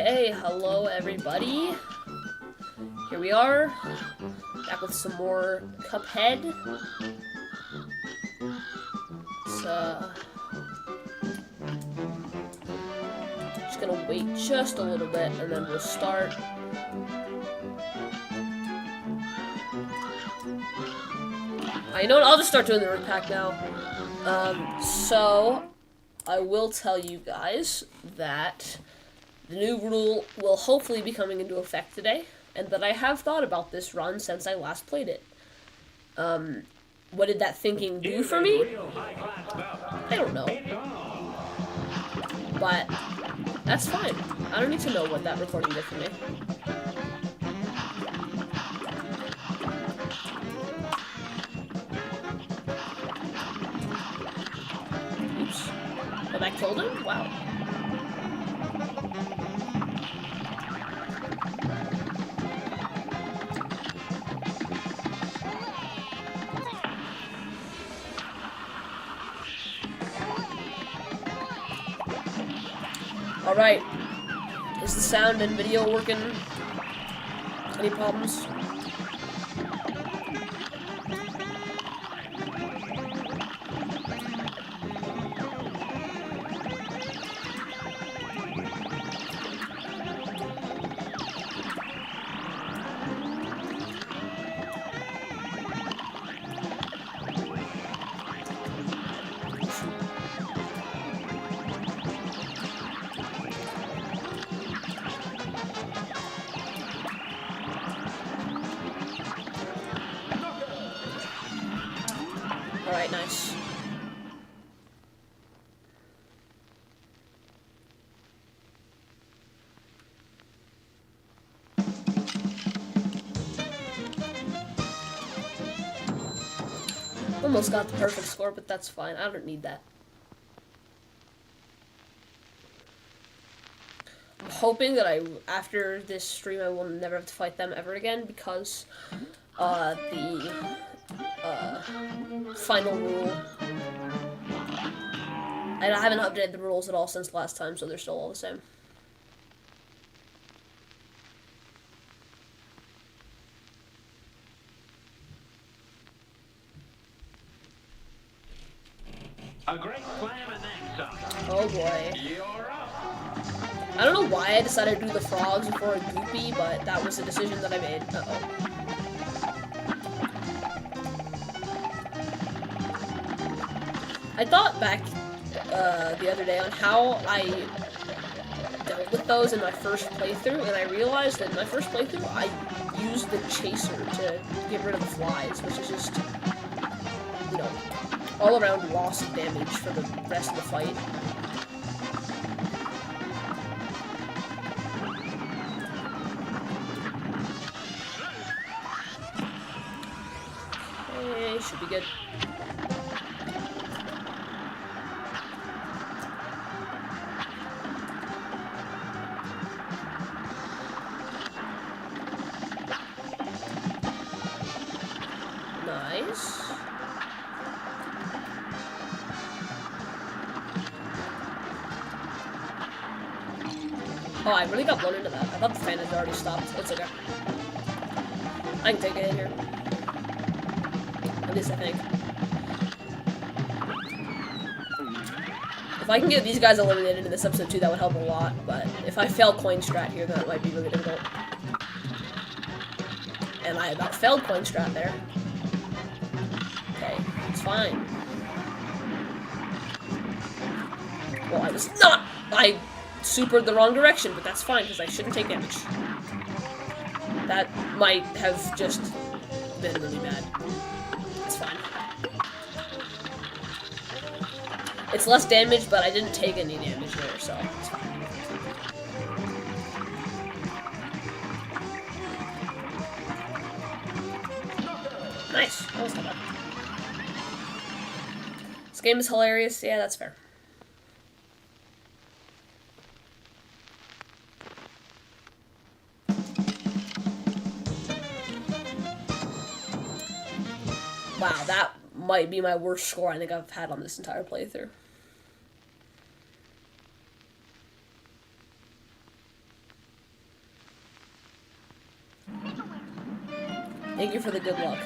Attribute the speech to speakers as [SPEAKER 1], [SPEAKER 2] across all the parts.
[SPEAKER 1] Okay, hello everybody. Here we are, back with some more Cuphead. Just gonna wait just a little bit and then we'll start. You know what, I'll just start doing the room pack now. So, I will tell you guys that the new rule will hopefully be coming into effect today, and that I have thought about this run since I last played it. What did that thinking do for me? I don't know. But, that's fine. I don't need to know what that recording did for me. Oops. Oh, that killed him? Wow. Alright. Is the sound and video working? Any problems? Alright, nice. Almost got the perfect score, but that's fine. I don't need that. I'm hoping that after this stream, I will never have to fight them ever again, because the final rule, I haven't updated the rules at all since last time, so they're still all the same.
[SPEAKER 2] A great slam and then some.
[SPEAKER 1] Oh boy.
[SPEAKER 2] You're up.
[SPEAKER 1] I don't know why I decided to do the frogs before a goopy, but that was a decision that I made. Uh-oh. I thought back the other day on how I dealt with those in my first playthrough, and I realized that in my first playthrough, I used the chaser to get rid of the flies, which is just, you know, all around loss of damage for the rest of the fight. Okay, should be good. Nice. Oh, I really got blown into that. I thought the fan had already stopped. It's okay. I can take it in here. At least I think. If I can get these guys eliminated in this episode too, that would help a lot. But if I fail coin strat here, then that might be really difficult. And I about failed coin strat there. Okay, it's fine. Well, I was not. I supered the wrong direction, but that's fine because I shouldn't take damage. That might have just been really bad. It's fine. It's less damage, but I didn't take any damage there, so it's fine. Nice. That was not bad. This game is hilarious. Yeah, that's fair. Wow, that might be my worst score I think I've had on this entire playthrough. Thank you for the good luck.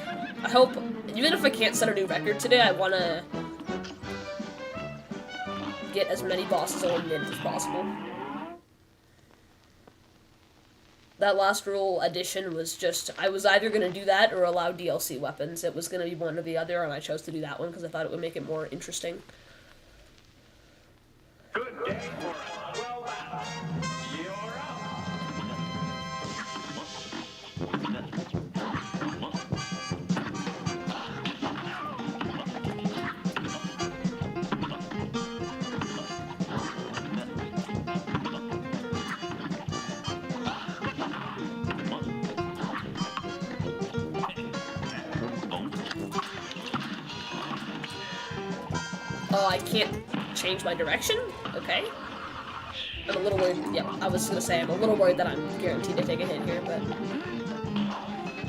[SPEAKER 1] I hope, even if I can't set a new record today, I want to get as many bosses eliminated as possible. That last rule addition was just, I was either going to do that or allow DLC weapons. It was going to be one or the other, and I chose to do that one because I thought it would make it more interesting.
[SPEAKER 2] Good day for us. Well done. You're up.
[SPEAKER 1] Oh, I can't change my direction? Okay. I'm a little worried. Yeah, I was gonna say, I'm a little worried that I'm guaranteed to take a hit here, but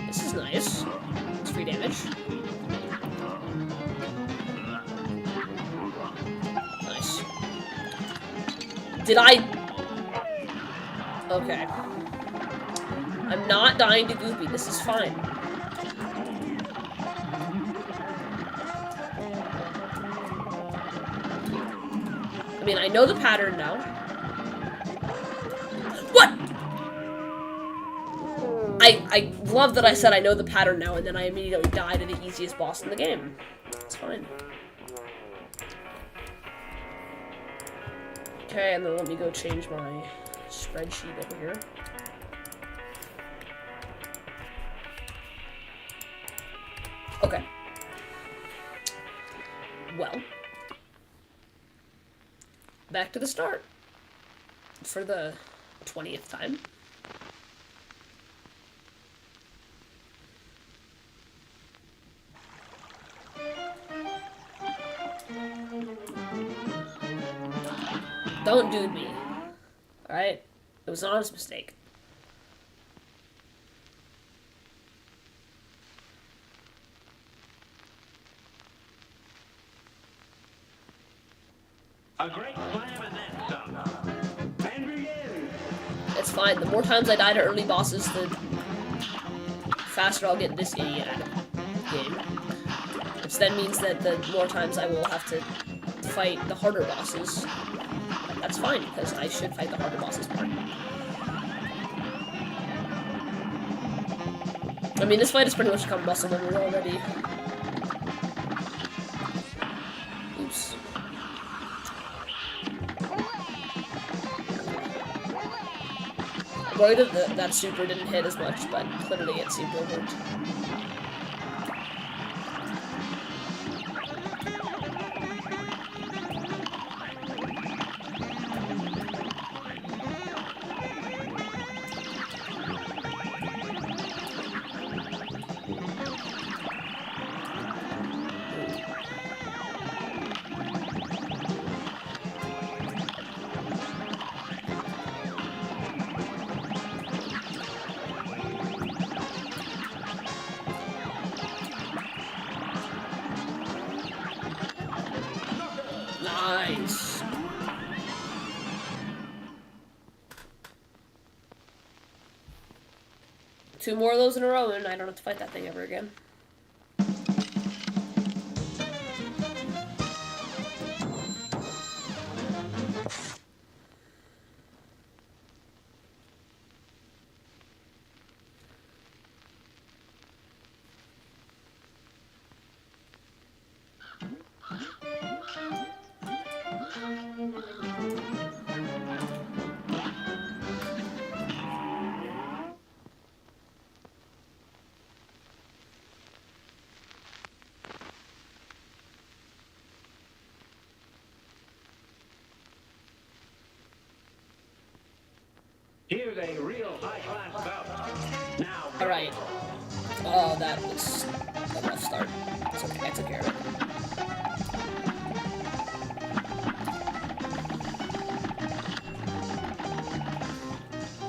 [SPEAKER 1] this is nice. It's free damage. Nice. Did I... Okay. I'm not dying to Goopy. This is fine. I mean, I know the pattern now. What? I love that I said I know the pattern now, and then I immediately die to the easiest boss in the game. It's fine. Okay, and then let me go change my spreadsheet over here. Okay. Well. Back to the start. For the 20th time. Don't dude me. Alright? It was an honest mistake.
[SPEAKER 2] A great slam and then some. And begin.
[SPEAKER 1] It's fine. The more times I die to early bosses, the faster I'll get this idiot out of the game. Which then means that the more times I will have to fight the harder bosses. That's fine, because I should fight the harder bosses more. I mean, this fight is pretty much become muscle memory already. Oops. I'm worried that that super didn't hit as much, but clearly it seemed to have worked. Nice. Two more of those in a row, and I don't have to fight that thing ever again.
[SPEAKER 2] Here's a real high-class bout. Now,
[SPEAKER 1] Alright. Oh, that was a rough start. It's okay, I took care of it.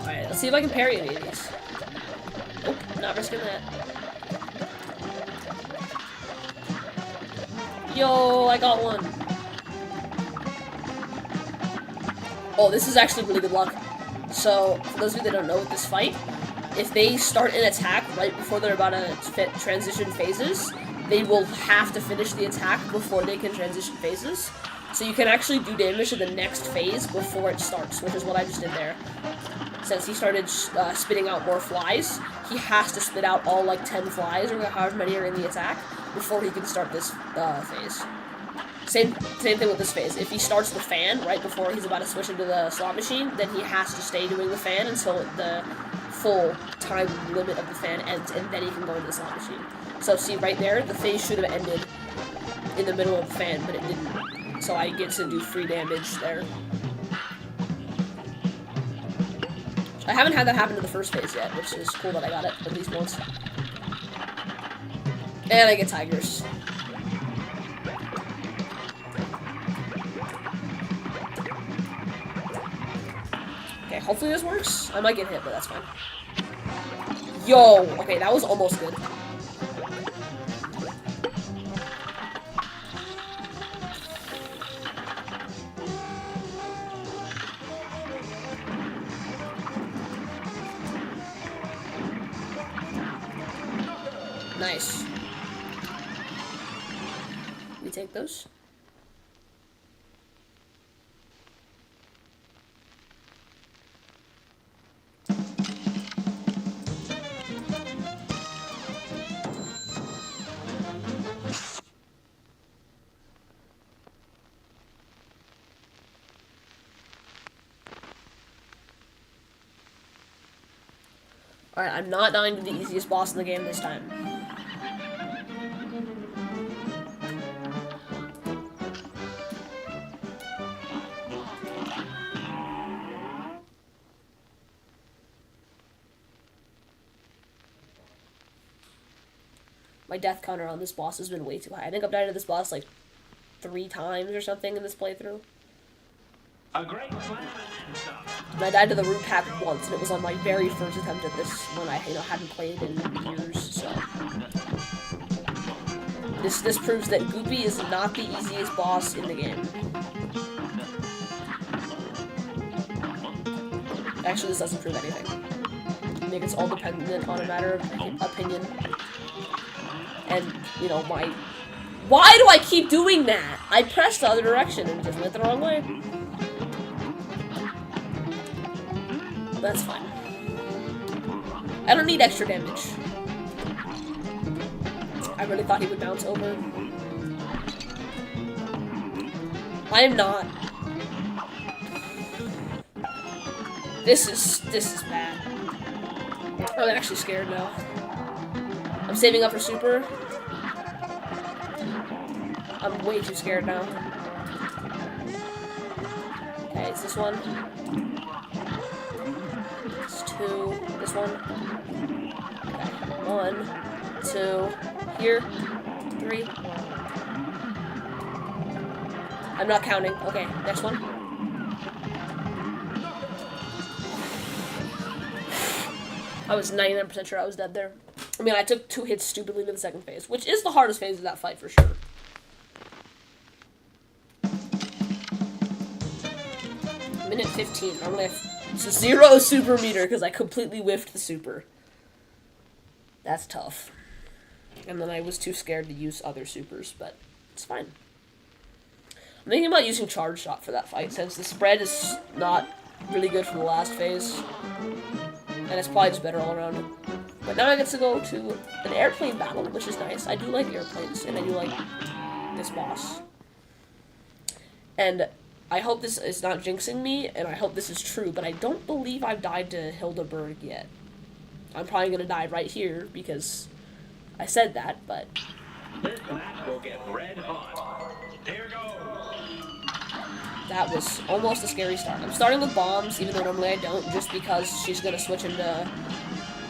[SPEAKER 1] Alright, let's see if I can parry any of these. Nope, not risking that. Yo, I got one. Oh, this is actually really good luck. So, for those of you that don't know with this fight, if they start an attack right before they're about to transition phases, they will have to finish the attack before they can transition phases. So you can actually do damage to the next phase before it starts, which is what I just did there. Since he started spitting out more flies, he has to spit out all like 10 flies or however many are in the attack before he can start this phase. Same thing with this phase. If he starts the fan right before he's about to switch into the slot machine, then he has to stay doing the fan until the full time limit of the fan ends, and then he can go into the slot machine. So see right there, the phase should have ended in the middle of the fan, but it didn't. So I get to do free damage there. I haven't had that happen to the first phase yet, which is cool that I got it at least once. And I get tigers. Okay, hopefully this works. I might get hit, but that's fine. Yo! Okay, that was almost good. Nice. We take those. Alright, I'm not dying to the easiest boss in the game this time. My death counter on this boss has been way too high. I think I've died to this boss like 3 times or something in this playthrough.
[SPEAKER 2] A great slam and then some.
[SPEAKER 1] And I died to the root pack once, and it was on my very first attempt at this one I hadn't played in years, so. This proves that Goopy is not the easiest boss in the game. Actually, this doesn't prove anything. I think it's all dependent on a matter of opinion. And, you know, why do I keep doing that? I pressed the other direction and just went the wrong way. That's fine. I don't need extra damage. I really thought he would bounce over. I am not. This is bad. I'm actually scared now. I'm saving up for super. I'm way too scared now. Okay, it's this one. It's 2. This one. Okay, 1, 2. Here. 3. I'm not counting. Okay, next one. I was 99% sure I was dead there. I mean, I took 2 hits stupidly to the second phase, which is the hardest phase of that fight for sure. Minute 15. Normally it's a 0 super meter because I completely whiffed the super. That's tough. And then I was too scared to use other supers, but it's fine. I'm thinking about using Charge Shot for that fight since the spread is not really good from the last phase. And it's probably just better all around. But now I get to go to an airplane battle, which is nice. I do like airplanes, and I do like this boss. And I hope this is not jinxing me, and I hope this is true, but I don't believe I've died to Hildeberg yet. I'm probably going to die right here, because I said that, but...
[SPEAKER 2] This match will get red hot. Here goes.
[SPEAKER 1] That was almost a scary start. I'm starting with bombs, even though normally I don't, just because she's going to switch into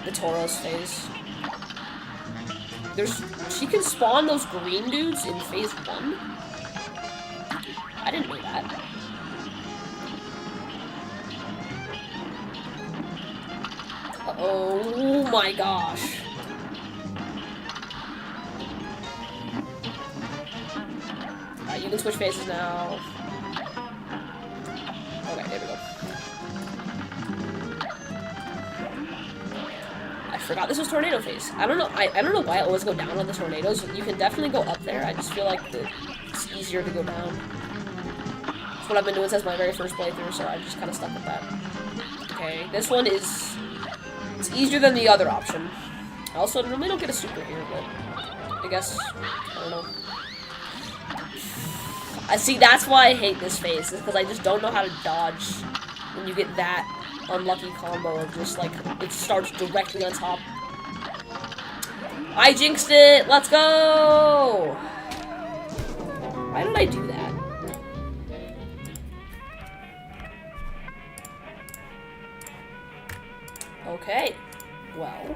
[SPEAKER 1] the Tauros phase. She can spawn those green dudes in phase 1. I didn't know that. Oh my gosh. Alright, you can switch phases now. Okay, there we go. forgot this was tornado phase. I don't know. I don't know why I always go down on the tornadoes. You can definitely go up there. I just feel like it's easier to go down. That's what I've been doing since my very first playthrough, so I just kind of stuck with that. Okay, this one is it's easier than the other option. I also normally don't get a super here, but I guess I don't know. I see. That's why I hate this phase, is because I just don't know how to dodge when you get that unlucky combo of just like it starts directly on top. I jinxed it. Let's go. Why did I do that? Okay. Well,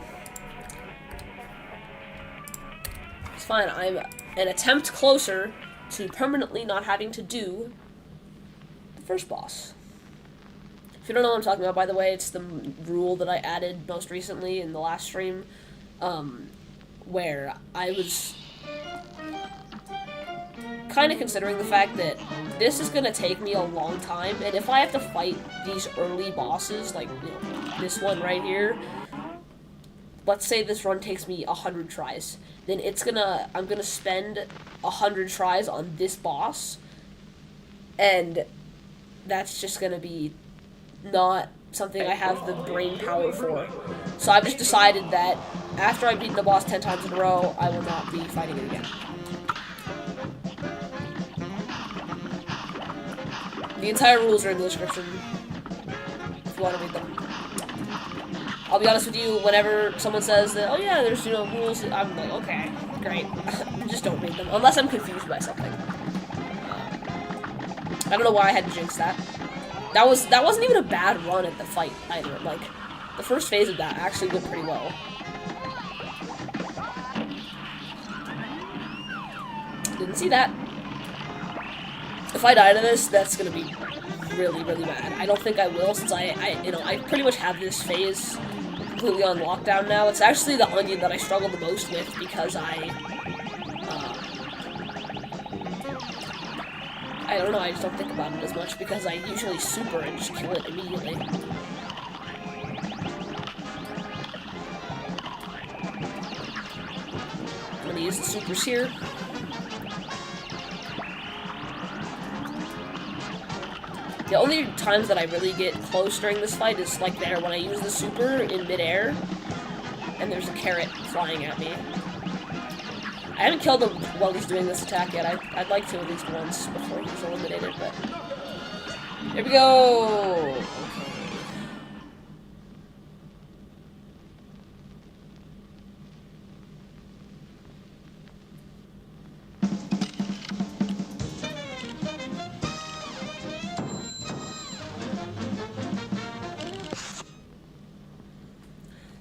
[SPEAKER 1] it's fine. I'm an attempt closer to permanently not having to do the first boss. If you don't know what I'm talking about, by the way, it's the rule that I added most recently in the last stream, where I was kind of considering the fact that this is going to take me a long time, and if I have to fight these early bosses, like, you know, this one right here, let's say this run takes me 100 tries, then I'm gonna spend 100 tries on this boss, and that's just gonna be not something I have the brain power for. So I've just decided that after I've beaten the boss 10 times in a row, I will not be fighting it again. The entire rules are in the description if you want to read them. I'll be honest with you, whenever someone says that, oh yeah, there's, you know, rules, I'm like, okay, great. Just don't read them, unless I'm confused by something. I don't know why I had to jinx that. That wasn't even a bad run at the fight, either. Like, the first phase of that actually went pretty well. Didn't see that. If I die to this, that's gonna be really, really bad. I don't think I will, since I pretty much have this phase completely on lockdown now. It's actually the onion that I struggle the most with, because I don't know, I just don't think about it as much, because I usually super and just kill it immediately. I'm gonna use the supers here. The only times that I really get close during this fight is like there when I use the super in midair and there's a carrot flying at me. I haven't killed him while he's doing this attack yet. I'd like to at least once before he's eliminated, but here we go.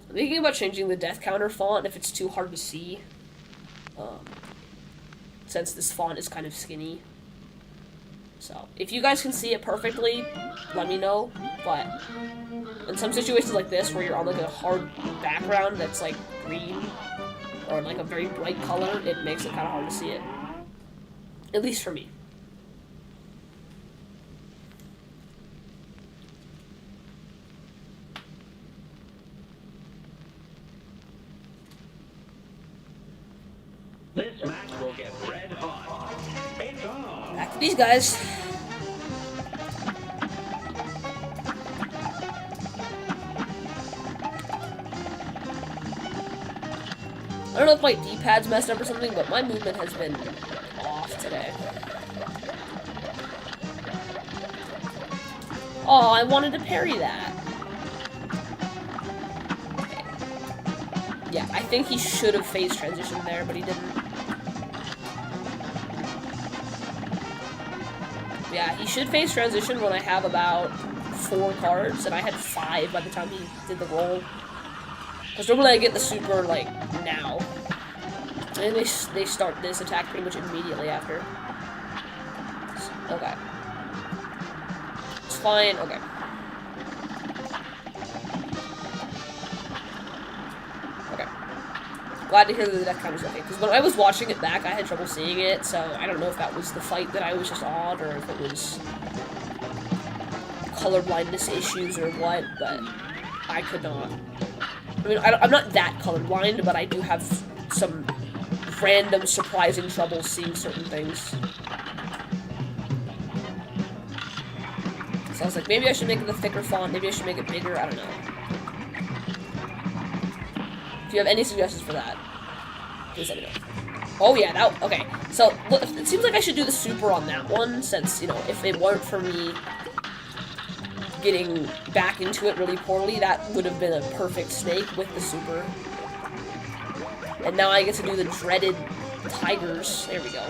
[SPEAKER 1] I'm thinking about changing the death counter font if it's too hard to see. Since this font is kind of skinny. So, if you guys can see it perfectly, let me know. But in some situations like this, where you're on like a hard background that's like green, or like a very bright color, it makes it kind of hard to see it. At least for me.
[SPEAKER 2] This match will get red hot. It's on.
[SPEAKER 1] Back to these guys. I don't know if my D-pad's messed up or something, but my movement has been off today. Oh, I wanted to parry that. Okay. Yeah, I think he should have phase transitioned there, but he didn't. Yeah, he should phase transition when I have about 4 cards, and I had 5 by the time he did the roll. Because normally I get the super, like, now. And they start this attack pretty much immediately after. Okay. It's fine, okay. Okay. Glad to hear that the death count is okay, because when I was watching it back, I had trouble seeing it, so I don't know if that was the fight that I was just on, or if it was color blindness issues or what, but I could not I mean, I'm not that colorblind, but I do have some random, surprising troubles seeing certain things. So I was like, maybe I should make it a thicker font, maybe I should make it bigger, I don't know. If you have any suggestions for that, please let me know. Oh yeah, that, okay. So, look, it seems like I should do the super on that one, since, you know, if it weren't for me getting back into it really poorly, that would have been a perfect snake with the super. And now I get to do the dreaded tigers. There we go.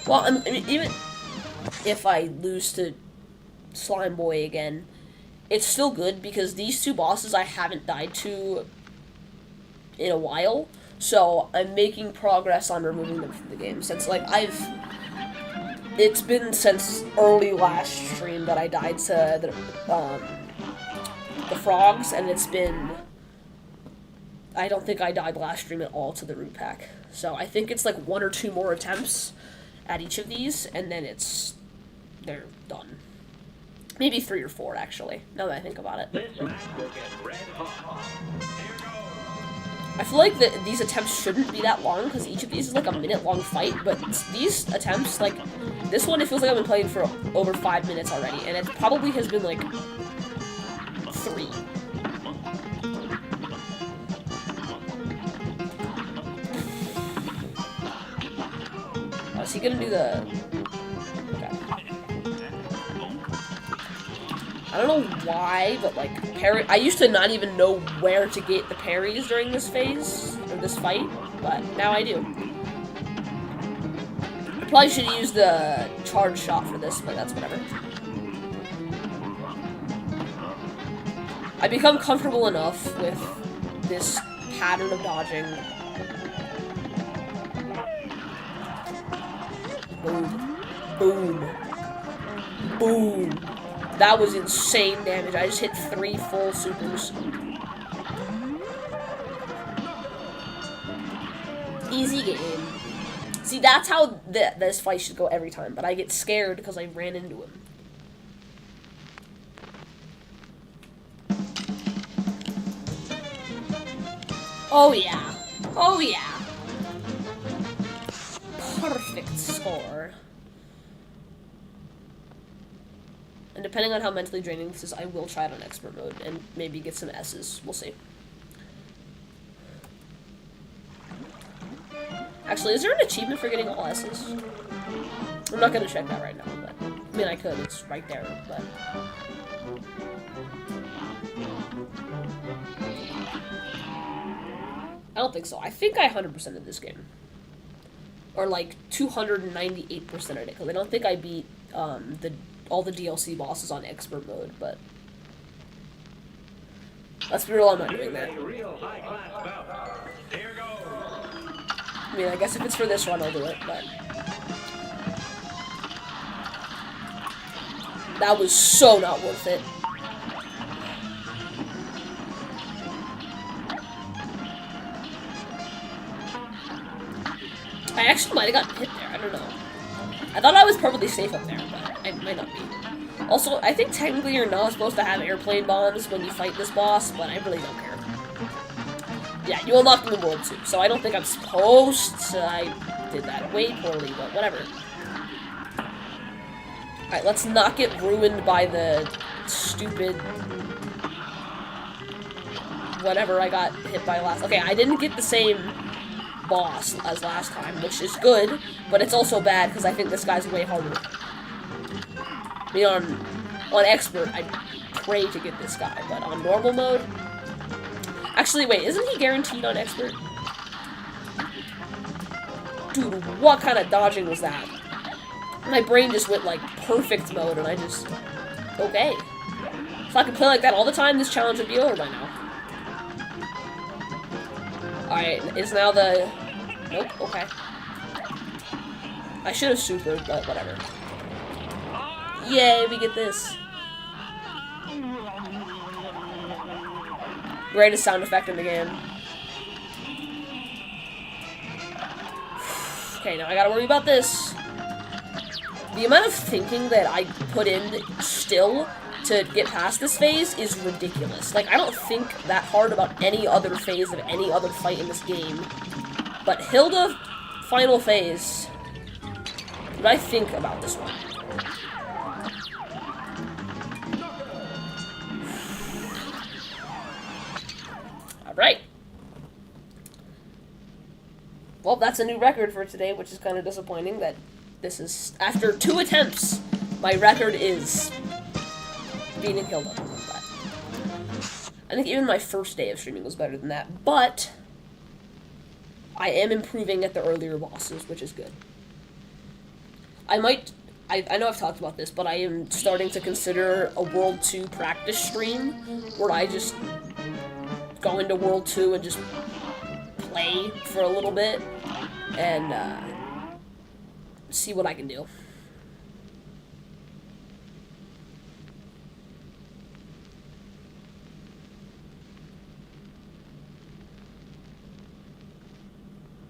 [SPEAKER 1] Well, I mean, even if I lose to Slime Boy again, it's still good because these two bosses I haven't died to in a while, so I'm making progress on removing them from the game. Since, like, it's been since early last stream that I died to the frogs, and it's been, I don't think I died last stream at all to the root pack. So I think it's like 1 or 2 more attempts at each of these, and then they're done. Maybe 3 or 4, actually, now that I think about it.
[SPEAKER 2] This match will get red hot. Here goes.
[SPEAKER 1] I feel like these attempts shouldn't be that long, because each of these is like a minute-long fight, but these attempts, like, this one, it feels like I've been playing for over 5 minutes already, and it probably has been, like, 3. Oh, is he gonna do the... Okay. I don't know why, but, like, I used to not even know where to get the parries during this phase, or this fight, but now I do. I probably should have used the charge shot for this, but that's whatever. I become comfortable enough with this pattern of dodging. Boom. Boom. Boom. That was insane damage. I just hit 3 full supers. Easy game. See, that's how this fight should go every time, but I get scared because I ran into him. Oh yeah. Oh yeah. Perfect score. And depending on how mentally draining this is, I will try it on expert mode and maybe get some S's. We'll see. Actually, is there an achievement for getting all S's? I'm not gonna check that right now, but I mean I could, it's right there, but I don't think so. I think I 100%ed this game. Or like 298%ed it, because I don't think I beat all the DLC bosses on expert mode, but let's be real, I'm not doing that. I mean, I guess if it's for this run, I'll do it, but that was so not worth it. I actually might have gotten hit there, I don't know. I thought I was perfectly safe up there, but I might not be. Also, I think technically you're not supposed to have airplane bombs when you fight this boss, but I really don't care. Yeah, you unlock them in World 2, so I don't think I'm supposed to. I did that way poorly, but whatever. Alright, let's not get ruined by the stupid whatever I got hit by last. Okay, I didn't get the same boss as last time, which is good, but it's also bad because I think this guy's way harder. I mean, on expert, I pray to get this guy, but on normal mode... Actually, wait, isn't he guaranteed on expert? Dude, what kind of dodging was that? My brain just went, like, perfect mode, and I just... Okay. If I could play like that all the time, this challenge would be over by now. Alright, is now the... Nope, okay. I should have supered, but whatever. Yay, we get this. Greatest sound effect in the game. Okay, now I gotta worry about this. The amount of thinking that I put in still to get past this phase is ridiculous. Like, I don't think that hard about any other phase of any other fight in this game. But Hilda final phase, what do I think about this one? Alright. Well, that's a new record for today, which is kind of disappointing that this is, after 2 attempts, my record is beating Hilda. I think even my first day of streaming was better than that, but I am improving at the earlier bosses, which is good. I know I've talked about this, but I am starting to consider a World 2 practice stream, where I just go into World 2 and just play for a little bit, and see what I can do.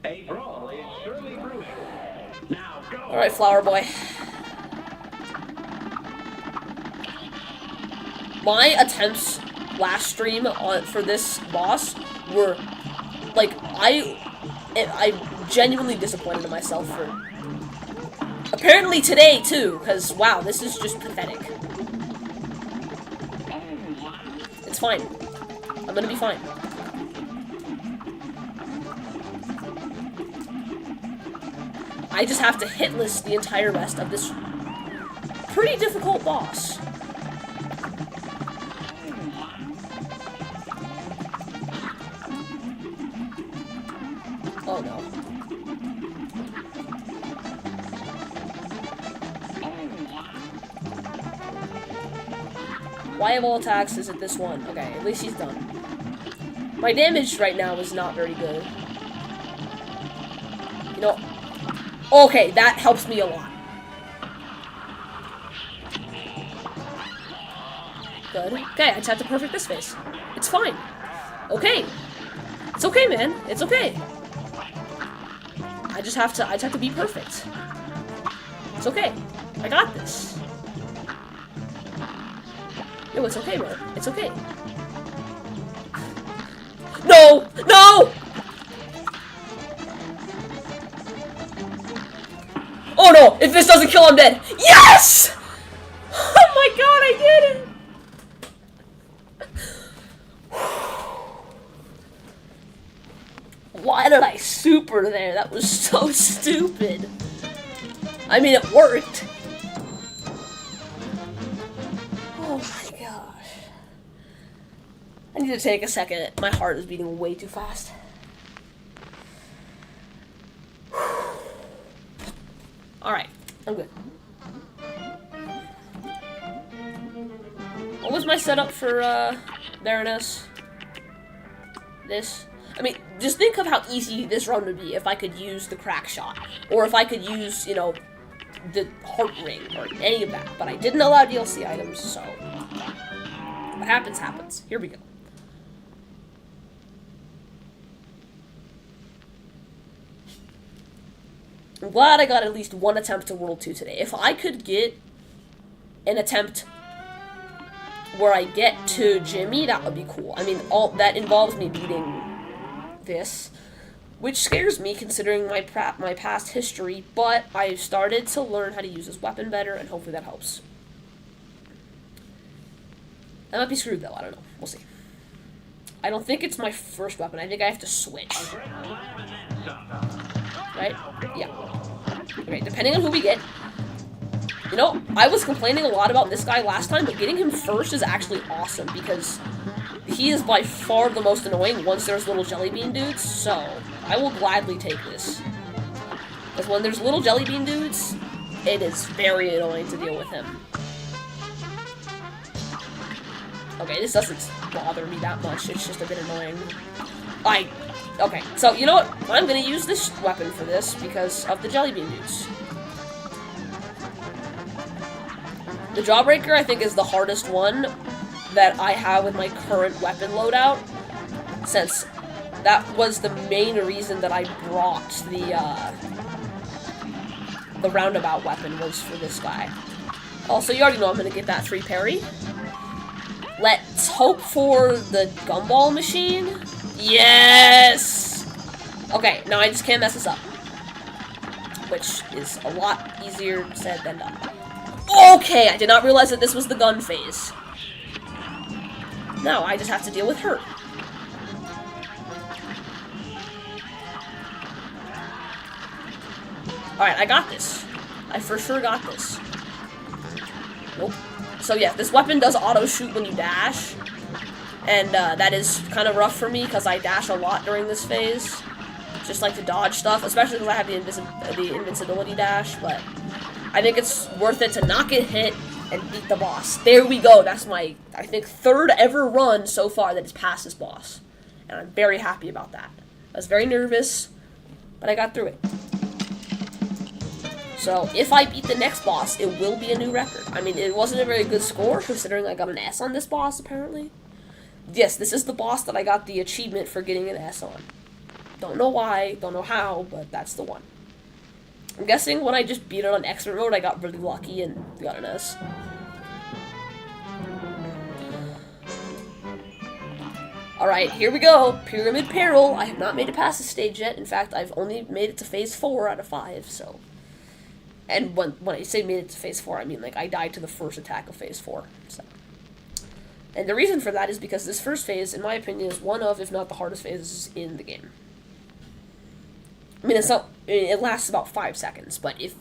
[SPEAKER 2] A brawl is surely brewing. Now go.
[SPEAKER 1] Alright, Flower Boy. My attempts last stream for this boss were, like, I genuinely disappointed in myself for, apparently today too, because wow, this is just pathetic. It's fine. I'm gonna be fine. I just have to hit list the entire rest of this pretty difficult boss. Oh no. Why of all attacks is it this one? Okay, at least he's done. My damage right now is not very good. You know, okay, that helps me a lot. Good. Okay, I just have to perfect this phase. It's fine. Okay. It's okay, man. It's okay. I just have to be perfect. It's okay. I got this. No, it's okay, man. It's okay. No! No! Oh no! If this doesn't kill, I'm dead. Yes! Oh my god, I did it! Why did I super there? That was so stupid. I mean, it worked. Oh my gosh. I need to take a second. My heart is beating way too fast. Alright, I'm good. What was my setup for, Baroness? This? I mean, just think of how easy this run would be if I could use the crack shot. Or if I could use, you know, the heart ring, or any of that. But I didn't allow DLC items, so what happens, happens. Here we go. I'm glad I got at least one attempt to World 2 today. If I could get an attempt where I get to Jimmy, that would be cool. I mean, all that involves me beating this, which scares me considering my past history, but I've started to learn how to use this weapon better, and hopefully that helps. I might be screwed though, I don't know. We'll see. I don't think it's my first weapon. I think I have to switch. Right? Yeah. Okay, depending on who we get. You know, I was complaining a lot about this guy last time, but getting him first is actually awesome, because he is by far the most annoying once there's little jelly bean dudes, so I will gladly take this. Because when there's little jelly bean dudes, it is very annoying to deal with him. Okay, this doesn't bother me that much, it's just a bit annoying. Okay, so you know what? I'm gonna use this weapon for this because of the jelly bean dudes. The Jawbreaker, I think, is the hardest one that I have with my current weapon loadout, since that was the main reason that I brought the the roundabout weapon was for this guy. Also, you already know I'm gonna get that free parry. Let's hope for the gumball machine. Yes! Okay, now I just can't mess this up. Which is a lot easier said than done. Okay, I did not realize that this was the gun phase. Now I just have to deal with her. Alright, I got this. I for sure got this. Nope. So yeah, this weapon does auto-shoot when you dash. And that is kind of rough for me, because I dash a lot during this phase. Just like to dodge stuff, especially because I have the invincibility dash, but I think it's worth it to not get hit and beat the boss. There we go. That's my, I think, 3rd ever run so far that has passed this boss. And I'm very happy about that. I was very nervous, but I got through it. So, if I beat the next boss, it will be a new record. I mean, it wasn't a very good score, considering I got an S on this boss, apparently. Yes, this is the boss that I got the achievement for getting an S on. Don't know why, don't know how, but that's the one. I'm guessing when I just beat it on expert mode, I got really lucky and got an S. Alright, here we go. Pyramid Peril. I have not made it past this stage yet. In fact, I've only made it to phase 4 out of 5, so... And when I say made it to phase 4, I mean, like, I died to the first attack of phase 4, so... And the reason for that is because this first phase, in my opinion, is one of, if not the hardest phases in the game. I mean, it lasts about 5 seconds, but if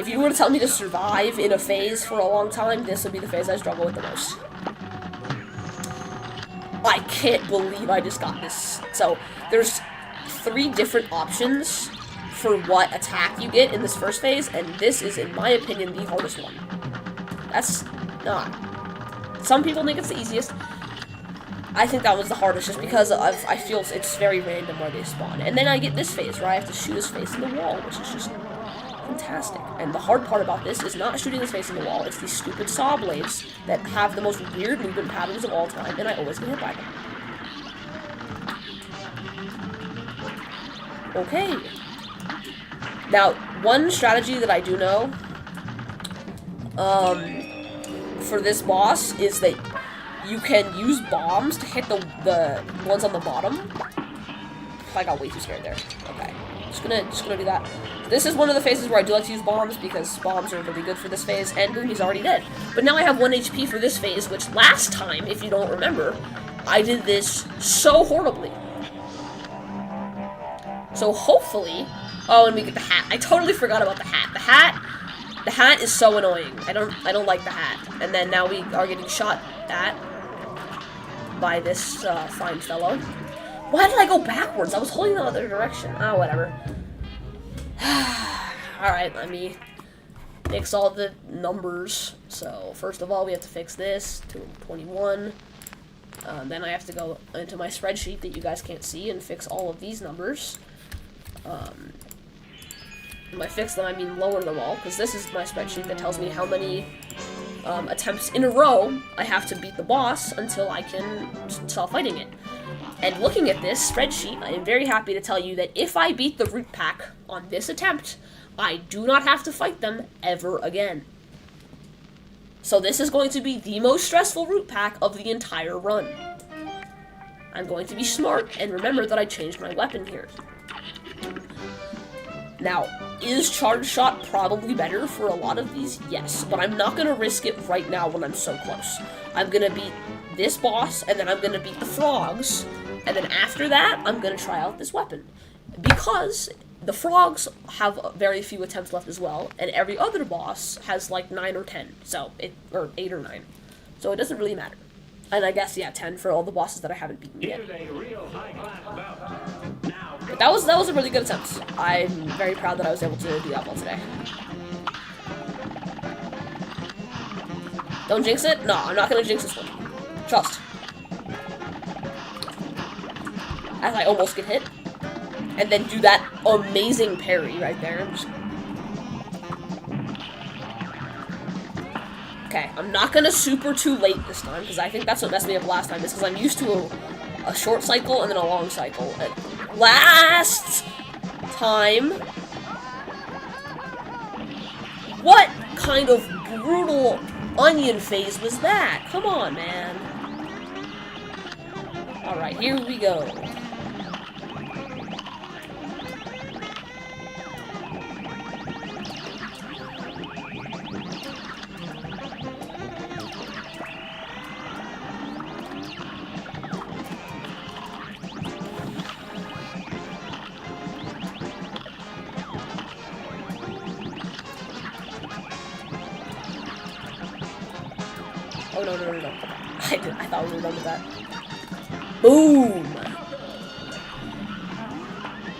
[SPEAKER 1] you were to tell me to survive in a phase for a long time, this would be the phase I struggle with the most. I can't believe I just got this. So, there's 3 different options for what attack you get in this first phase, and this is, in my opinion, the hardest one. That's not. Some people think it's the easiest. I think that was the hardest just because I feel it's very random where they spawn. And then I get this phase where I have to shoot his face in the wall, which is just fantastic. And the hard part about this is not shooting his face in the wall, it's these stupid saw blades that have the most weird movement patterns of all time, and I always get hit by them. Okay. Now, one strategy that I do know, for this boss is that you can use bombs to hit the ones on the bottom. I got way too scared there. Okay, just gonna do that. This is one of the phases where I do like to use bombs because bombs are really good for this phase. And boom, he's already dead. But now I have 1 HP for this phase, which last time, if you don't remember, I did this so horribly. So hopefully, oh, and we get the hat. I totally forgot about the hat. The hat is so annoying. I don't like the hat. And then now we are getting shot at by this fine fellow. Why did I go backwards? I was holding the other direction. Oh, whatever. Alright, let me fix all the numbers. So, first of all, we have to fix this to 21. Then I have to go into my spreadsheet that you guys can't see and fix all of these numbers. By fix them, I mean lower them all, because this is my spreadsheet that tells me how many attempts in a row I have to beat the boss until I can stop fighting it. And looking at this spreadsheet, I am very happy to tell you that if I beat the root pack on this attempt, I do not have to fight them ever again. So this is going to be the most stressful root pack of the entire run. I'm going to be smart and remember that I changed my weapon here. Now, is Charge Shot probably better for a lot of these? Yes, but I'm not going to risk it right now when I'm so close. I'm going to beat this boss, and then I'm going to beat the frogs, and then after that, I'm going to try out this weapon. Because the frogs have very few attempts left as well, and every other boss has like 9 or 10, or 8 or 9. So it doesn't really matter. And I guess, yeah, 10 for all the bosses that I haven't beaten yet. But that was a really good attempt. I'm very proud that I was able to do that well today. Don't jinx it? No, I'm not gonna jinx this one. Trust. As I almost get hit. And then do that amazing parry right there. Okay, I'm not gonna super too late this time, because I think that's what messed me up last time, is because I'm used to a short cycle and then a long cycle. And last time, kind of brutal onion phase was that? Come on, man. Alright, here we go. Oh, no. I thought we were done with that. Boom!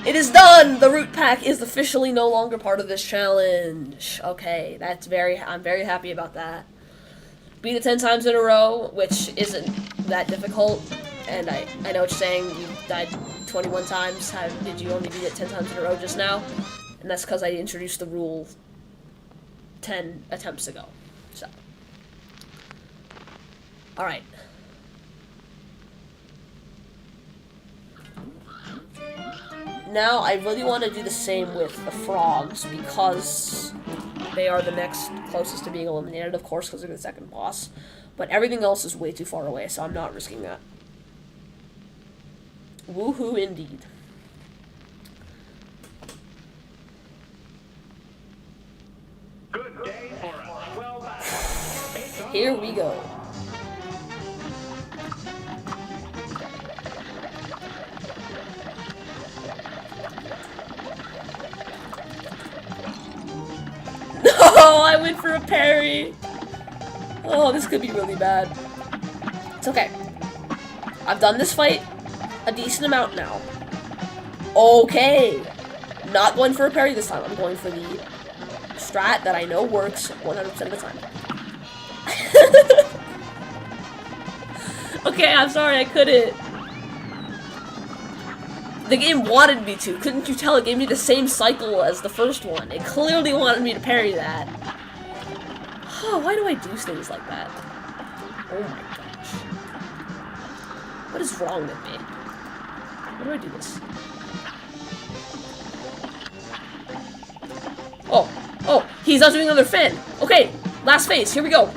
[SPEAKER 1] It is done! The root pack is officially no longer part of this challenge. Okay, I'm very happy about that. Beat it 10 times in a row, which isn't that difficult. And I know what you're saying, you died 21 times. How did you only beat it 10 times in a row just now? And that's because I introduced the rule 10 attempts ago. So. Alright. Now, I really want to do the same with the frogs, because they are the next closest to being eliminated, of course, because they're the second boss. But everything else is way too far away, so I'm not risking that. Woohoo indeed.
[SPEAKER 2] Good day for a 12-hour.
[SPEAKER 1] Here we go. No, I went for a parry. Oh, this could be really bad. It's okay. I've done this fight a decent amount now. Okay. Not going for a parry this time. I'm going for the strat that I know works 100% of the time. Okay, I'm sorry, I couldn't. The game wanted me to. Couldn't you tell? It gave me the same cycle as the first one. It clearly wanted me to parry that. Oh, why do I do things like that? Oh my gosh. What is wrong with me? How do I do this? Oh, he's not doing another fin. Okay, last phase, here we go.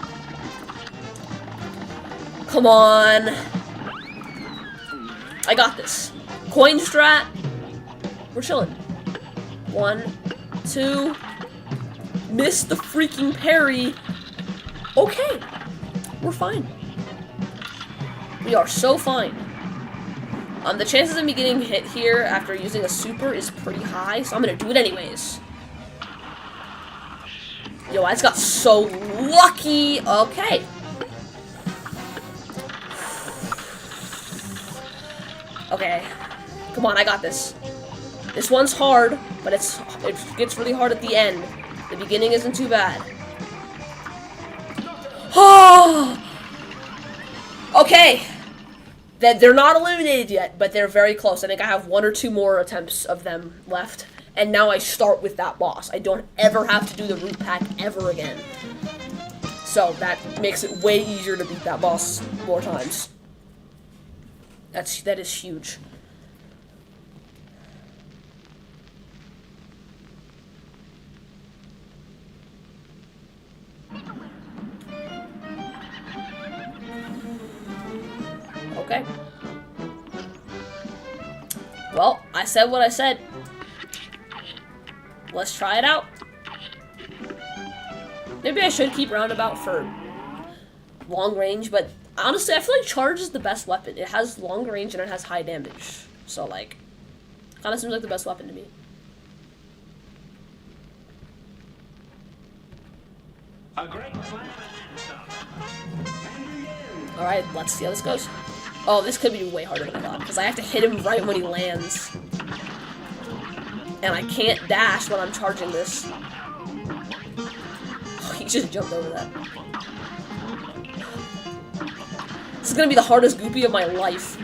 [SPEAKER 1] Come on. I got this. Coin strat. We're chilling. 1, 2. Missed the freaking parry. Okay. We're fine. We are so fine. The chances of me getting hit here after using a super is pretty high, so I'm gonna do it anyways. Yo, I just got so lucky. Okay. Okay. Come on, I got this. This one's hard, but it gets really hard at the end. The beginning isn't too bad. Oh! Okay. They're not eliminated yet, but they're very close. I think I have 1 or 2 more attempts of them left. And now I start with that boss. I don't ever have to do the root pack ever again. So that makes it way easier to beat that boss more times. That is huge. Okay. Well, I said what I said. Let's try it out. Maybe I should keep roundabout for long range, but honestly, I feel like charge is the best weapon. It has long range and it has high damage. So, like, kind of seems like the best weapon to me.
[SPEAKER 2] A great plan.
[SPEAKER 1] Alright, let's see how this goes. Oh, this could be way harder than I thought, because I have to hit him right when he lands. And I can't dash when I'm charging this. Oh, he just jumped over that. This is gonna be the hardest goopy of my life.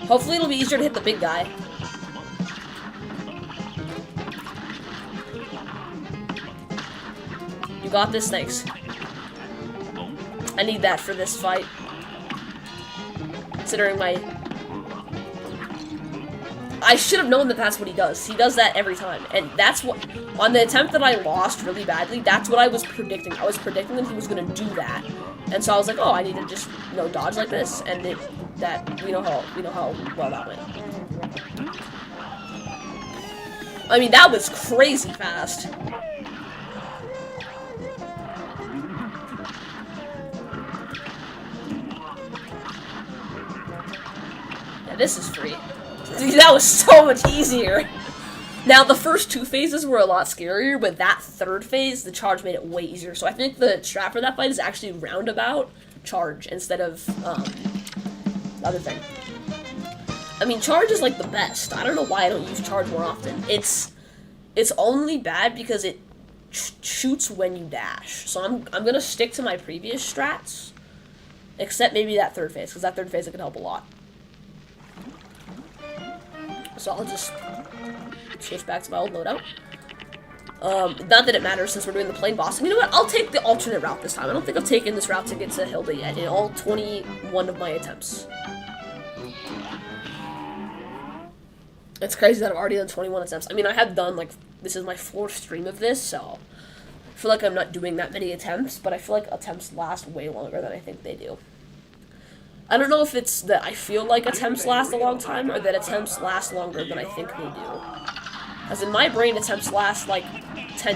[SPEAKER 1] Hopefully it'll be easier to hit the big guy. You got this, thanks. I need that for this fight. Considering my... I should have known that that's what he does. He does that every time. And that's what, on the attempt that I lost really badly, that's what I was predicting. I was predicting that he was going to do that. And so I was like, oh, I need to just, you know, dodge like this. And we know how well that went. I mean, that was crazy fast. Yeah, this is free. That was so much easier. Now, the first 2 phases were a lot scarier, but that 3rd phase, the charge made it way easier. So I think the strat for that fight is actually roundabout charge instead of the other thing. I mean, charge is like the best. I don't know why I don't use charge more often. It's only bad because it shoots when you dash. So I'm gonna stick to my previous strats, except maybe that 3rd phase, because that 3rd phase it can help a lot. So I'll just switch back to my old loadout. Not that it matters since we're doing the plain boss. And you know what? I'll take the alternate route this time. I don't think I've taken this route to get to Hilda yet in all 21 of my attempts. It's crazy that I've already done 21 attempts. I mean, I have done, like, this is my 4th stream of this, so I feel like I'm not doing that many attempts, but I feel like attempts last way longer than I think they do. I don't know if it's that I feel like attempts last a long time, or that attempts last longer than I think they do. As in my brain, attempts last, like, 10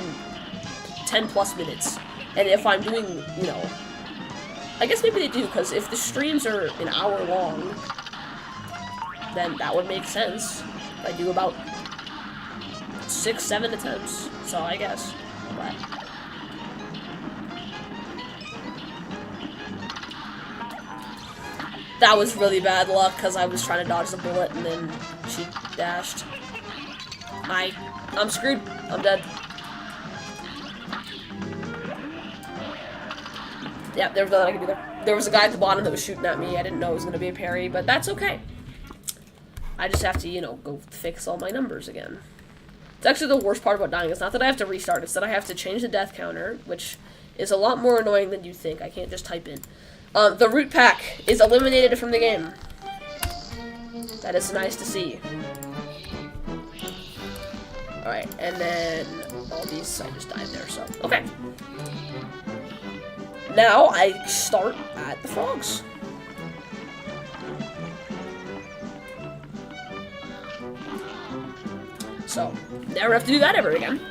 [SPEAKER 1] plus minutes. And if I'm doing, you know, I guess maybe they do, because if the streams are an hour long, then that would make sense. I do about 6-7 attempts, so I guess. But that was really bad luck because I was trying to dodge the bullet and then she dashed. I'm screwed. I'm dead. Yeah, there was nothing I could do there. There was a guy at the bottom that was shooting at me. I didn't know it was going to be a parry, but that's okay. I just have to, you know, go fix all my numbers again. It's actually the worst part about dying. It's not that I have to restart. It's that I have to change the death counter, which is a lot more annoying than you think. I can't just type in. The root pack is eliminated from the game. That is nice to see. Alright, and then all these, I just died there, so, okay. Now I start at the frogs. So, never have to do that ever again.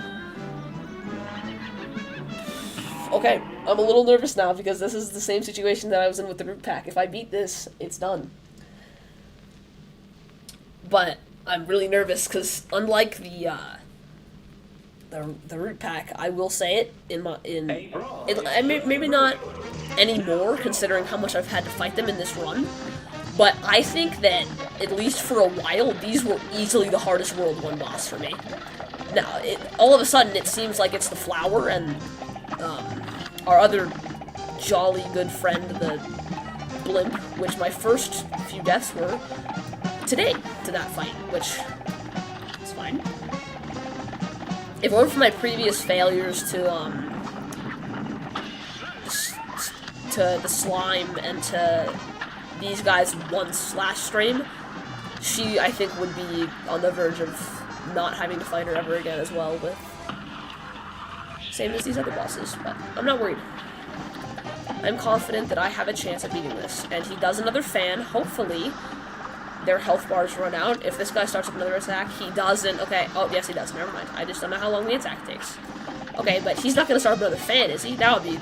[SPEAKER 1] Okay, I'm a little nervous now because this is the same situation that I was in with the root pack. If I beat this, it's done. But I'm really nervous because unlike the root pack, I will say it maybe not anymore considering how much I've had to fight them in this run. But I think that, at least for a while, these were easily the hardest World 1 boss for me. Now, all of a sudden, it seems like it's the flower and our other jolly good friend, the blimp, which my first few deaths were today to that fight, which is fine. If it weren't for my previous failures to the slime and to these guys once last stream, she, I think, would be on the verge of not having to fight her ever again as well, with same as these other bosses, but I'm not worried. I'm confident that I have a chance at beating this, and he does another fan. Hopefully their health bars run out. If this guy starts with another attack, he doesn't. Okay, oh yes he does, never mind. I just don't know how long the attack takes. Okay, but he's not gonna start with another fan, is he? That would be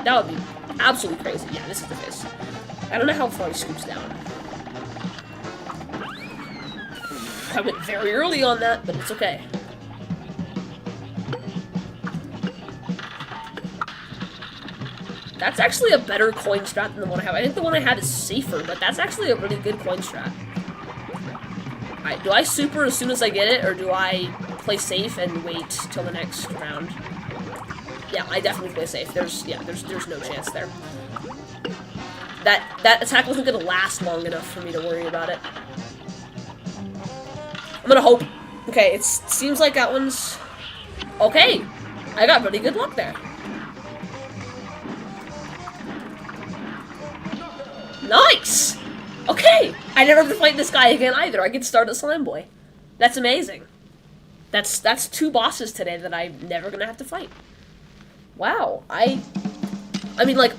[SPEAKER 1] absolutely crazy. Yeah, this is the case. I don't know how far he scoops down. I went very early on that, but it's okay. That's actually a better coin strat than the one I have. I think the one I had is safer, but that's actually a really good coin strat. Alright, do I super as soon as I get it, or do I play safe and wait till the next round? Yeah, I definitely play safe. There's no chance there. That attack wasn't gonna last long enough for me to worry about it. I'm gonna hope. Okay, it seems like that one's... Okay! I got really good luck there. Nice! Okay! I never have to fight this guy again either. I can start at Slime Boy. That's amazing. That's 2 bosses today that I'm never gonna have to fight. Wow, I mean, like,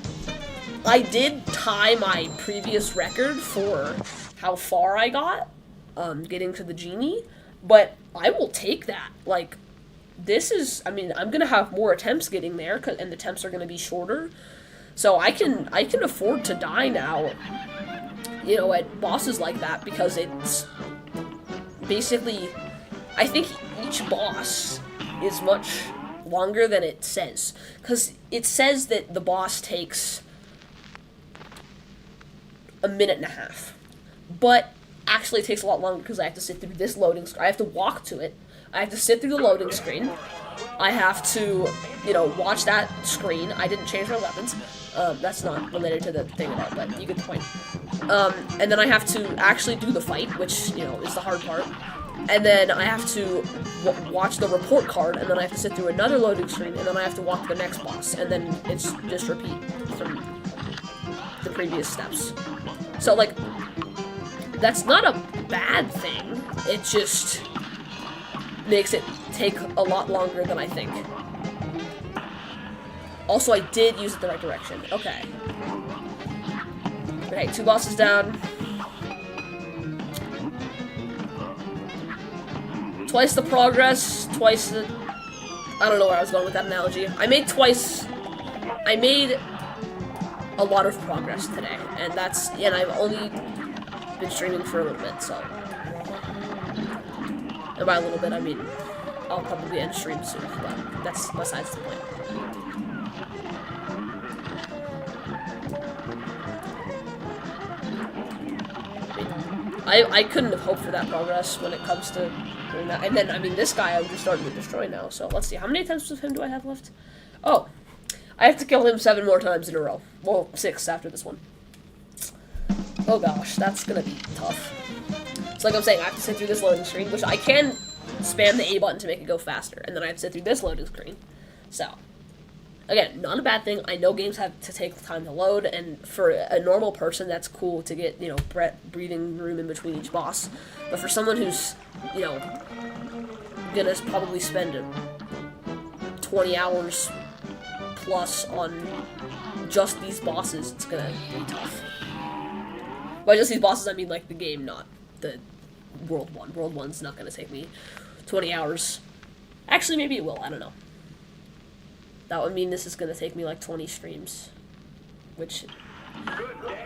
[SPEAKER 1] I did tie my previous record for how far I got, getting to the genie, but I will take that. Like, this is, I mean, I'm gonna have more attempts getting there, and the attempts are gonna be shorter, so I can afford to die now, you know, at bosses like that, because it's basically, I think each boss is much longer than it says, because it says that the boss takes a minute and a half, but actually it takes a lot longer because I have to sit through this loading screen. I have to walk to it. I have to sit through the loading screen. I have to, you know, watch that screen. I didn't change my weapons. That's not related to the thing at all, but you get the point. And then I have to actually do the fight, which, you know, is the hard part. And then I have to watch the report card, and then I have to sit through another loading screen, and then I have to walk to the next boss, and then it's just repeat from the previous steps. So, like, that's not a bad thing. It just makes it take a lot longer than I think. Also, I did use it the right direction. Okay. Okay, 2 bosses down. Twice the progress, twice the... I don't know where I was going with that analogy. I made a lot of progress today, and I've only been streaming for a little bit, so... And by a little bit, I mean, I'll probably end stream soon, but that's besides the point. I couldn't have hoped for that progress when it comes to doing that. And then, I mean, this guy I'm just starting to destroy now, so let's see. How many attempts with him do I have left? Oh, I have to kill him 7 more times in a row. Well, 6 after this one. Oh gosh, that's gonna be tough. So like I'm saying, I have to sit through this loading screen, which I can spam the A button to make it go faster, and then I have to sit through this loading screen. So, again, not a bad thing. I know games have to take time to load, and for a normal person, that's cool to get, you know, breathing room in between each boss. But for someone who's, you know, gonna probably spend 20 hours plus on just these bosses, it's gonna be tough. By just these bosses, I mean, like, the game, not the World 1. World 1's not gonna take me 20 hours. Actually, maybe it will, I don't know. That would mean this is gonna take me, like, 20 streams, which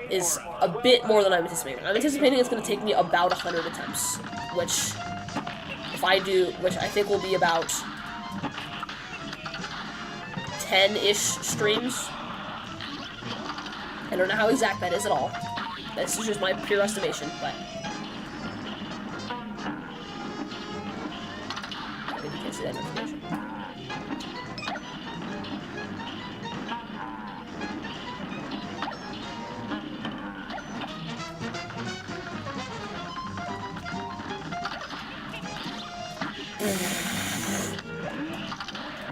[SPEAKER 1] is a bit more than I'm anticipating. I'm anticipating it's gonna take me about 100 attempts, which, if I do, which I think will be about 10-ish streams. I don't know how exact that is at all. This is just my pure estimation, but... Maybe you can't see that information.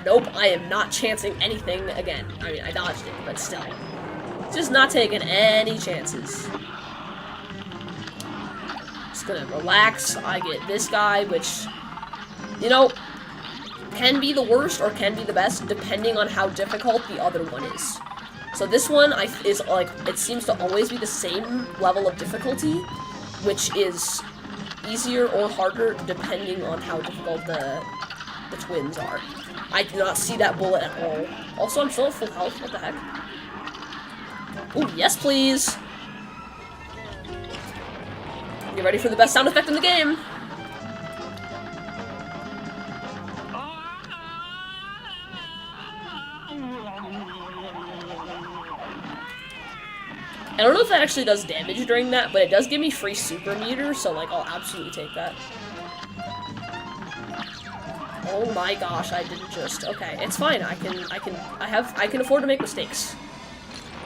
[SPEAKER 1] Nope, I am not chancing anything again. I mean, I dodged it, but still. Just not taking any chances. Just gonna relax. I get this guy, which, you know, can be the worst or can be the best, depending on how difficult the other one is. So this one is, like, it seems to always be the same level of difficulty, which is easier or harder depending on how difficult the twins are. I do not see that bullet at all. Also, I'm still at full health. What the heck? Oh, yes, please. Get ready for the best sound effect in the game. I don't know if that actually does damage during that, but it does give me free super meter, so, like, I'll absolutely take that. Oh my gosh, I didn't just... Okay, it's fine. I can afford to make mistakes.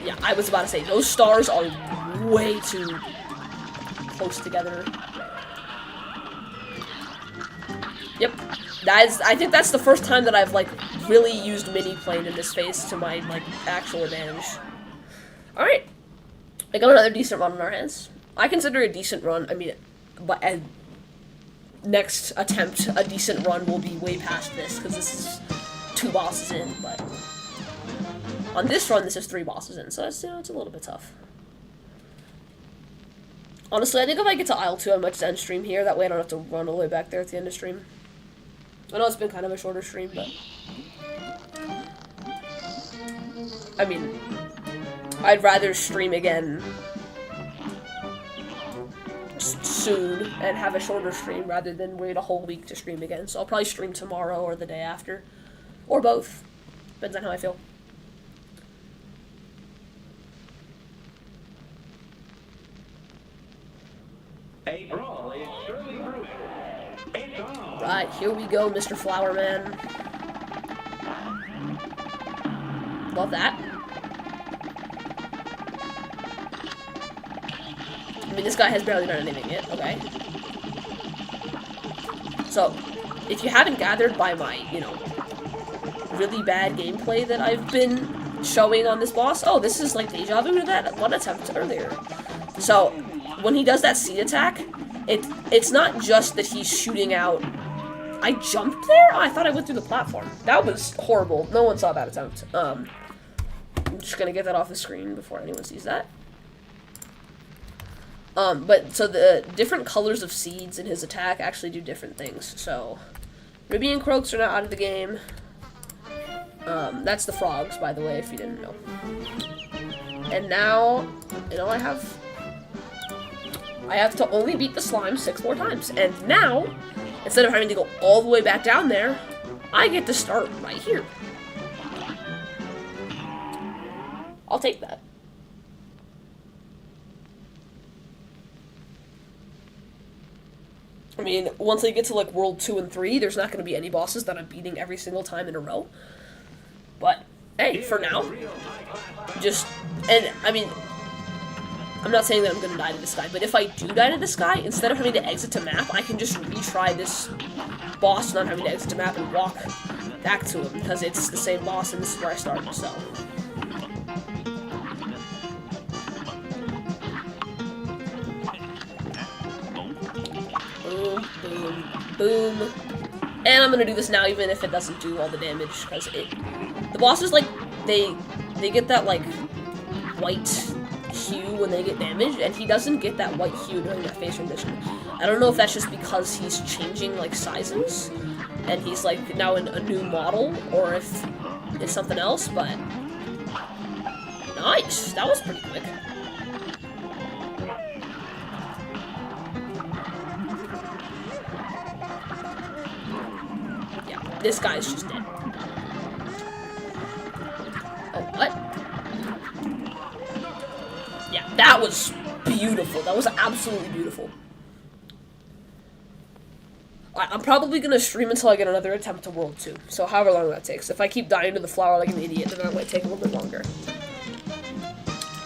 [SPEAKER 1] Yeah, I was about to say, those stars are way too close together. Yep. I think that's the first time that I've, like, really used mini-plane in this phase to my, like, actual advantage. Alright. I got another decent run on our hands. I consider it a decent run, I mean, but next attempt, a decent run, will be way past this, because this is 2 bosses in, but on this run, this is 3 bosses in, so it's, you know, it's a little bit tough. Honestly, I think if I get to Isle 2, I might just end stream here, that way I don't have to run all the way back there at the end of stream. I know it's been kind of a shorter stream, but I mean, I'd rather stream again soon and have a shorter stream rather than wait a whole week to stream again. So I'll probably stream tomorrow or the day after, or both. Depends on how I feel.
[SPEAKER 2] A brawl is surely brewing. It's on.
[SPEAKER 1] Right, here we go, Mr. Flower Man. Love that. I mean, this guy has barely done anything yet, okay. So, if you haven't gathered by my, you know, really bad gameplay that I've been showing on this boss, oh, this is like deja vu to that one attempt earlier. So, when he does that seed attack, it's not just that he's shooting out. I jumped there? Oh, I thought I went through the platform. That was horrible. No one saw that attempt. I'm just gonna get that off the screen before anyone sees that. But, so the different colors of seeds in his attack actually do different things. So, Ruby and Croaks are now out of the game. That's the frogs, by the way, if you didn't know. And now, you know, I have to only beat the slime 6 more times. And now, instead of having to go all the way back down there, I get to start right here. I'll take that. I mean, once I get to, like, World 2 and 3, there's not going to be any bosses that I'm beating every single time in a row. But, hey, for now, and, I mean, I'm not saying that I'm going to die to this guy, but if I do die to this guy, instead of having to exit to map, I can just retry this boss, not having to exit to map and walk back to him, because it's the same boss, and this is where I started, so. Boom, boom, boom. And I'm gonna do this now even if it doesn't do all the damage, because the bosses, like, they get that, like, white hue when they get damaged, and he doesn't get that white hue during that face rendition. I don't know if that's just because he's changing, like, sizes, and he's, like, now in a new model, or if it's something else, but nice! That was pretty quick. This guy's just dead. Oh, what? Yeah, that was beautiful. That was absolutely beautiful. I'm probably gonna stream until I get another attempt to World 2. So however long that takes. If I keep dying to the flower like an idiot, then that might take a little bit longer.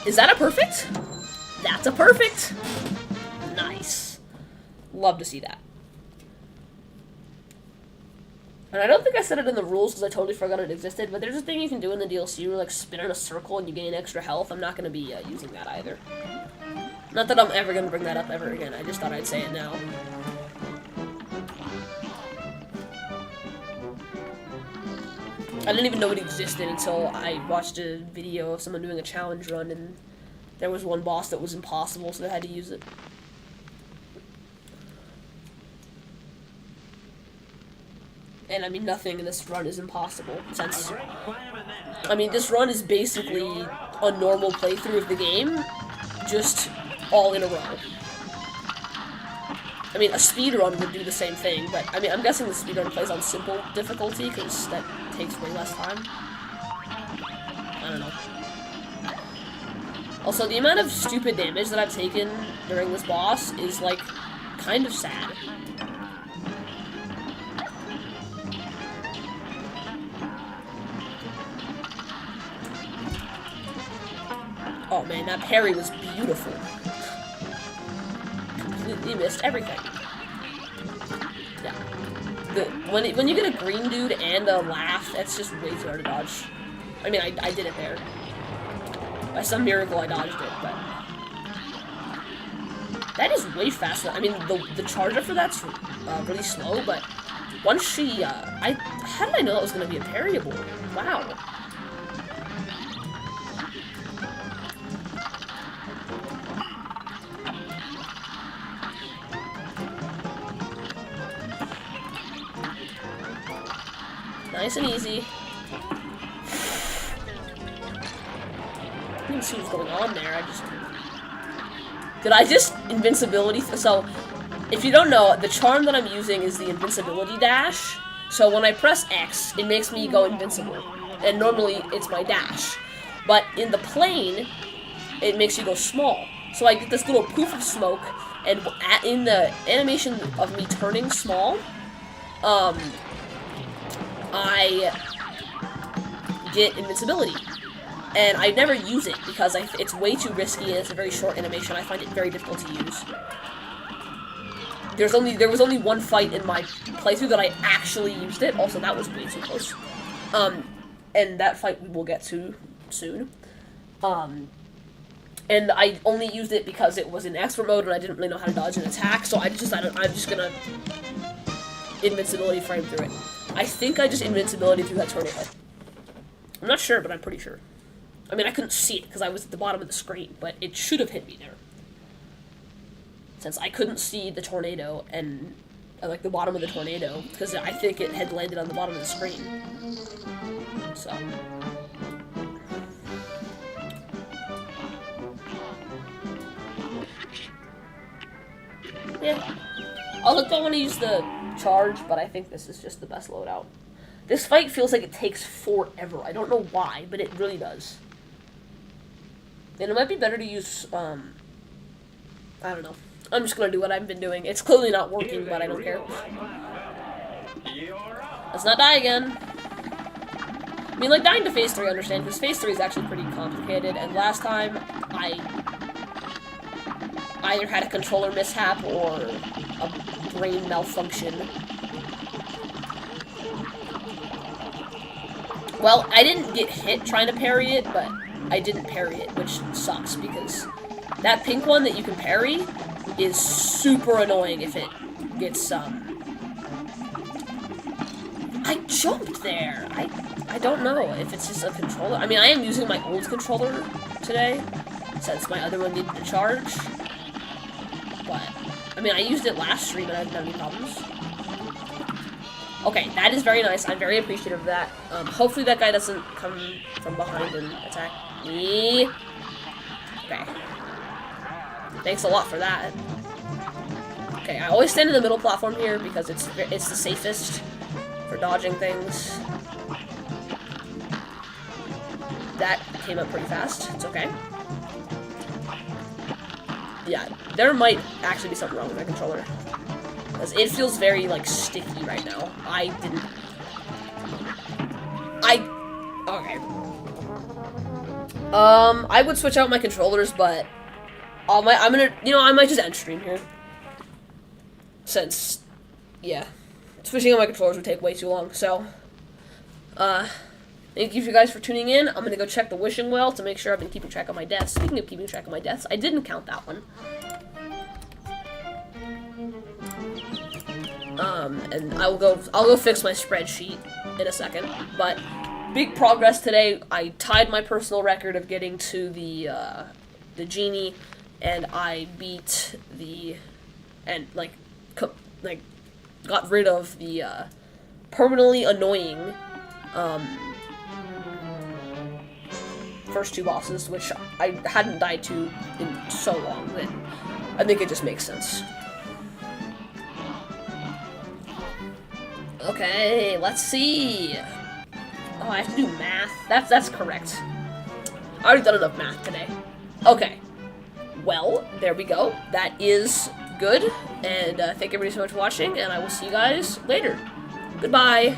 [SPEAKER 1] Is that a perfect? That's a perfect! Nice. Love to see that. And I don't think I said it in the rules because I totally forgot it existed, but there's a thing you can do in the DLC where, like, spin in a circle and you gain extra health. I'm not going to be using that either. Not that I'm ever going to bring that up ever again, I just thought I'd say it now. I didn't even know it existed until I watched a video of someone doing a challenge run, and there was one boss that was impossible, so they had to use it. And I mean, nothing in this run is impossible, since, I mean, this run is basically a normal playthrough of the game, just all in a row. I mean, a speedrun would do the same thing, but, I mean, I'm guessing the speedrun plays on simple difficulty, because that takes way less time. I don't know. Also, the amount of stupid damage that I've taken during this boss is, like, kind of sad. Oh man, that parry was beautiful. Completely missed everything. Yeah. When you get a green dude and a laugh, that's just way too hard to dodge. I mean, I did it there. By some miracle, I dodged it, but That is way faster. I mean, the charge up for that's really slow, but once she, how did I know that was going to be a parryable? Wow. Nice and easy. I didn't see what's going on there. Did I just invincibility? So, if you don't know, the charm that I'm using is the invincibility dash. So when I press X, it makes me go invincible. And normally, it's my dash. But in the plane, it makes you go small. So I get this little poof of smoke, and in the animation of me turning small, I get invincibility. And I never use it because it's way too risky and it's a very short animation. I find it very difficult to use. There was only one fight in my playthrough that I actually used it. Also, that was way too close. And that fight we will get to soon. And I only used it because it was in expert mode and I didn't really know how to dodge an attack. So I'm just gonna invincibility frame through it. I think I just invincibility through that tornado. I'm not sure, but I'm pretty sure. I mean, I couldn't see it because I was at the bottom of the screen, but it should have hit me there. Since I couldn't see the tornado and, like, the bottom of the tornado, because I think it had landed on the bottom of the screen. So. Yeah. Also, don't want to use the charge, but I think this is just the best loadout. This fight feels like it takes forever. I don't know why, but it really does. And it might be better to use, I don't know. I'm just gonna do what I've been doing. It's clearly not working, but I don't care. Let's not die again. I mean, like, dying to phase 3, I understand, because phase 3 is actually pretty complicated, and last time, I either had a controller mishap or a brain malfunction. Well, I didn't get hit trying to parry it, but I didn't parry it, which sucks, because that pink one that you can parry is super annoying if it gets, I jumped there! I don't know if it's just a controller. I mean, I am using my old controller today, since my other one needed to charge. But, I mean, I used it last stream and I didn't have any problems. Okay, that is very nice. I'm very appreciative of that. Hopefully that guy doesn't come from behind and attack me. Okay. Thanks a lot for that. Okay, I always stand in the middle platform here because it's the safest for dodging things. That came up pretty fast. It's okay. Yeah, there might actually be something wrong with my controller. Because it feels very, like, sticky right now. Okay. I would switch out my controllers, but I might just end stream here. Since, yeah, switching out my controllers would take way too long, so, thank you guys for tuning in. I'm gonna go check the wishing well to make sure I've been keeping track of my deaths. Speaking of keeping track of my deaths, I didn't count that one. And I'll go fix my spreadsheet in a second, but big progress today. I tied my personal record of getting to the genie, and I beat got rid of the, permanently annoying, first two bosses, which I hadn't died to in so long that I think it just makes sense. Okay, let's see. Oh, I have to do math. That's correct. I already done enough math today. Okay. Well, there we go. That is good. And thank everybody so much for watching, and I will see you guys later. Goodbye.